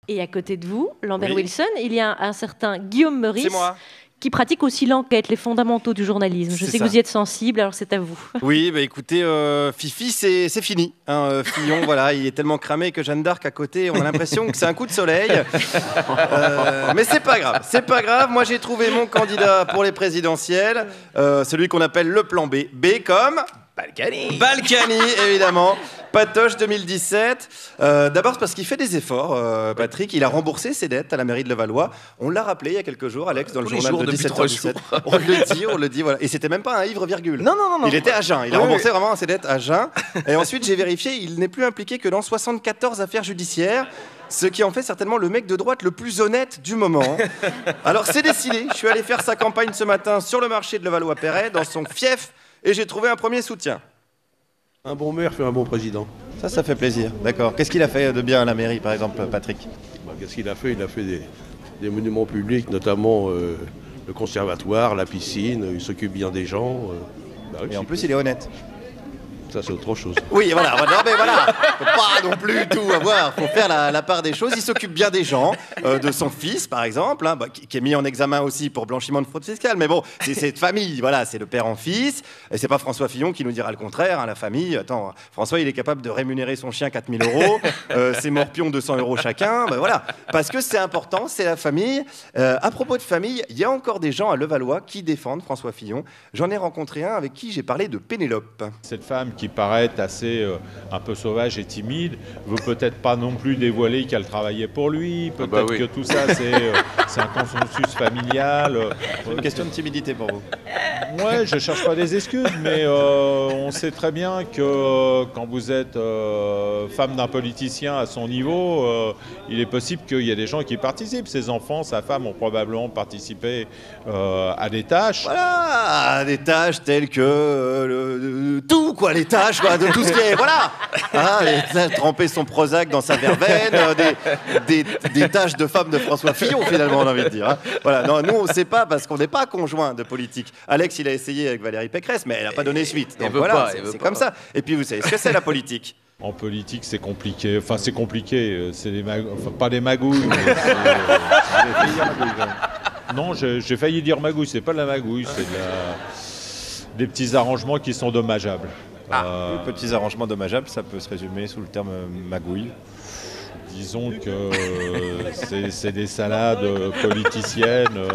Et à côté de vous, Lambert Oui. Wilson, il y a un certain Guillaume Meurice. C'est moi. Qui pratique aussi l'enquête, les fondamentaux du journalisme. Je C'est sais que ça. vous y êtes sensible, alors c'est à vous. Oui, bah écoutez, Fifi, c'est fini. Hein, Fillon, voilà, il est tellement cramé que Jeanne d'Arc à côté, on a l'impression que c'est un coup de soleil. Mais c'est pas grave, c'est pas grave. Moi, j'ai trouvé mon candidat pour les présidentielles, celui qu'on appelle le plan B. B comme Balkany. Balkany, évidemment. Patoche 2017. D'abord, c'est parce qu'il fait des efforts, Patrick. Il a remboursé ses dettes à la mairie de Levallois. On l'a rappelé il y a quelques jours, Alex, dans le Tous les journal jours, de depuis 17h17. On le dit, voilà. Et c'était même pas un ivre virgule. Non. Il était à jeun. Il a Oui, remboursé vraiment ses dettes à jeun. Et ensuite, j'ai vérifié, il n'est plus impliqué que dans 74 affaires judiciaires. Ce qui en fait certainement le mec de droite le plus honnête du moment. Alors, c'est décidé. Je suis allé faire sa campagne ce matin sur le marché de Levallois-Perret, dans son fief, et j'ai trouvé un premier soutien. Un bon maire fait un bon président. Ça fait plaisir. D'accord. Qu'est-ce qu'il a fait de bien à la mairie, par exemple, Patrick? Qu'est-ce qu'il a fait? Il a fait des monuments publics, notamment le conservatoire, la piscine, il s'occupe bien des gens. Et en plus, il est honnête. Ça, c'est autre chose. Oui, voilà. Non, mais voilà. Faut pas non plus tout avoir. Faut faire la part des choses. Il s'occupe bien des gens, de son fils, par exemple, hein, qui est mis en examen aussi pour blanchiment de fraude fiscale. Mais bon, c'est cette famille. Voilà, c'est de père en fils. Et c'est pas François Fillon qui nous dira le contraire. Hein, la famille. Attends, François, il est capable de rémunérer son chien 4 000 €, ses morpions 200 € chacun. Ben voilà. Parce que c'est important, c'est la famille. À propos de famille, il y a encore des gens à Levallois qui défendent François Fillon. J'en ai rencontré un avec qui j'ai parlé de Pénélope. Cette femme qui paraît assez un peu sauvage et timide, veut peut-être pas non plus dévoiler qu'elle travaillait pour lui, peut-être que tout ça c'est un consensus familial. C'est une question de timidité pour vous. Ouais, je cherche pas des excuses, mais on sait très bien que quand vous êtes femme d'un politicien à son niveau, il est possible qu'il y ait des gens qui participent. Ses enfants, sa femme ont probablement participé à des tâches. Voilà, des tâches telles que tout, quoi, les tâches, quoi, de tout ce qui est, voilà, hein, tremper son Prozac dans sa verveine, des tâches de femme de François Fillon, finalement, on a envie de dire. Hein. Voilà, non, nous, on ne sait pas parce qu'on n'est pas conjoint de politique. Alex, il a essayé avec Valérie Pécresse, mais elle n'a pas donné suite. Donc voilà, c'est comme ça. Et puis, vous savez ce que c'est la politique? En politique, c'est compliqué. Enfin, c'est compliqué. C'est pas des magouilles. Mais non, j'ai failli dire magouille. C'est pas de la magouille, c'est des petits arrangements qui sont dommageables. Les petits arrangements dommageables, ça peut se résumer sous le terme magouille. Disons que c'est des salades politiciennes,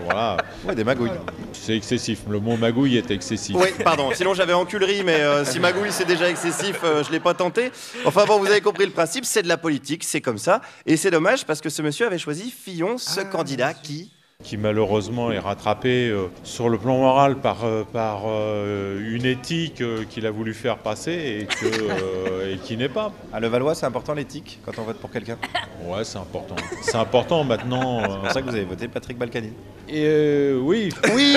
voilà. Ouais, des magouilles. C'est excessif. Le mot magouille est excessif. Oui, pardon. Sinon, j'avais enculerie, mais si magouille, c'est déjà excessif, je ne l'ai pas tenté. Enfin bon, vous avez compris le principe, c'est de la politique, c'est comme ça. Et c'est dommage parce que ce monsieur avait choisi Fillon, ce candidat qui malheureusement est rattrapé sur le plan moral par une éthique qu'il a voulu faire passer et qui n'est pas. À Levallois, c'est important l'éthique quand on vote pour quelqu'un? Ouais, c'est important. C'est important maintenant. C'est pour ça que vous avez voté Patrick Balkany. Et oui. Oui.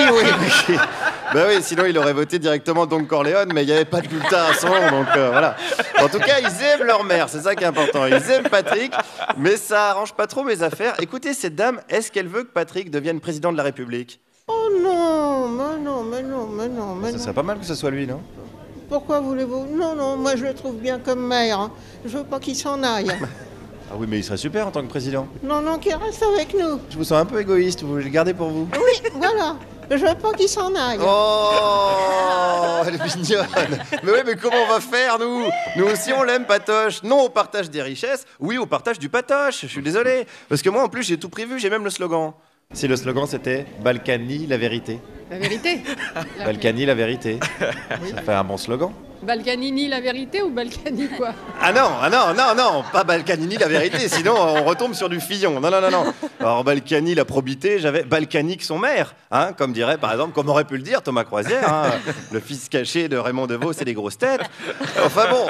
Ben oui, sinon il aurait voté directement Don Corleone, mais il n'y avait pas de bulletin à son nom, donc voilà. En tout cas, ils aiment leur mère, c'est ça qui est important. Ils aiment Patrick, mais ça arrange pas trop mes affaires. Écoutez, cette dame, est-ce qu'elle veut que Patrick devienne président de la République? Oh non, mais non. Ça serait pas mal que ce soit lui, non? Pourquoi voulez-vous? Non, moi je le trouve bien comme maire. Hein. Je veux pas qu'il s'en aille. Ah oui, mais il serait super en tant que président. Non, qu'il reste avec nous. Je vous sens un peu égoïste, vous voulez le garder pour vous? Oui, voilà. Je veux pas qu'il s'en aille. Oh, elle est mignonne. Mais oui, mais comment on va faire, nous? Nous aussi, on l'aime, Patoche. Non au partage des richesses, oui au partage du patoche. Je suis désolé. Parce que moi, en plus, j'ai tout prévu, j'ai même le slogan. Si le slogan, c'était « Balkany, la vérité ». La vérité. Balkany, la vérité. Oui. Ça fait un bon slogan. Balkanini, la vérité ou Balkany quoi? Ah non, pas Balkanini, la vérité, sinon on retombe sur du Fillon. Non. Alors Balkany, la probité, j'avais Balkanique, son maire, hein, comme dirait par exemple, comme aurait pu le dire Thomas Croisière, hein, le fils caché de Raymond DeVos et des grosses têtes. Enfin bon,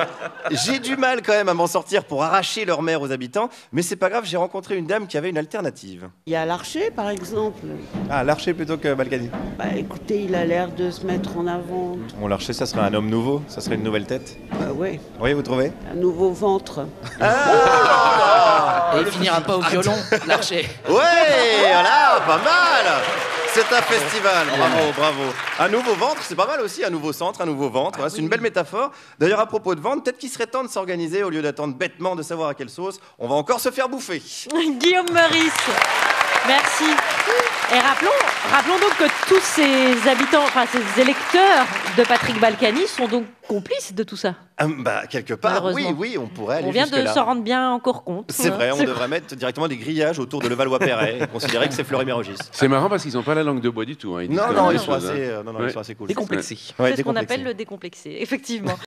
j'ai du mal quand même à m'en sortir pour arracher leur maire aux habitants, mais c'est pas grave, j'ai rencontré une dame qui avait une alternative. Il y a Larcher, par exemple. Ah, Larcher plutôt que Balkany. Bah écoutez, il a l'air de se mettre en avant. Bon, Larcher, ça serait un homme nouveau, ça serait une nouvelle tête. Bah oui. Oui, vous trouvez? Un nouveau ventre. Et il finira pas au violon, Larcher. Ouais, voilà, pas mal. C'est un festival, bravo, bravo. Un nouveau ventre, c'est pas mal aussi, un nouveau centre, un nouveau ventre. Voilà, c'est une belle métaphore. D'ailleurs, à propos de ventre, peut-être qu'il serait temps de s'organiser au lieu d'attendre bêtement de savoir à quelle sauce on va encore se faire bouffer. Guillaume Meurice, merci. Et rappelons donc que tous ces habitants, enfin ces électeurs de Patrick Balkany sont donc complices de tout ça. Quelque part, oui, Malheureusement. oui, on pourrait aller On vient de jusque-là. s'en rendre bien encore compte. C'est vrai, on devrait mettre directement des grillages autour de Levallois-Perret et considérer que c'est Fleury-Mérogis. C'est marrant parce qu'ils n'ont pas la langue de bois du tout. Hein. Ils disent Non, quand non, même ils des sont choses, assez, hein. non, non, Ouais. ils sont assez cool. Décomplexé. Ouais, C'est ce qu'on décomplexés. appelle le décomplexé, effectivement.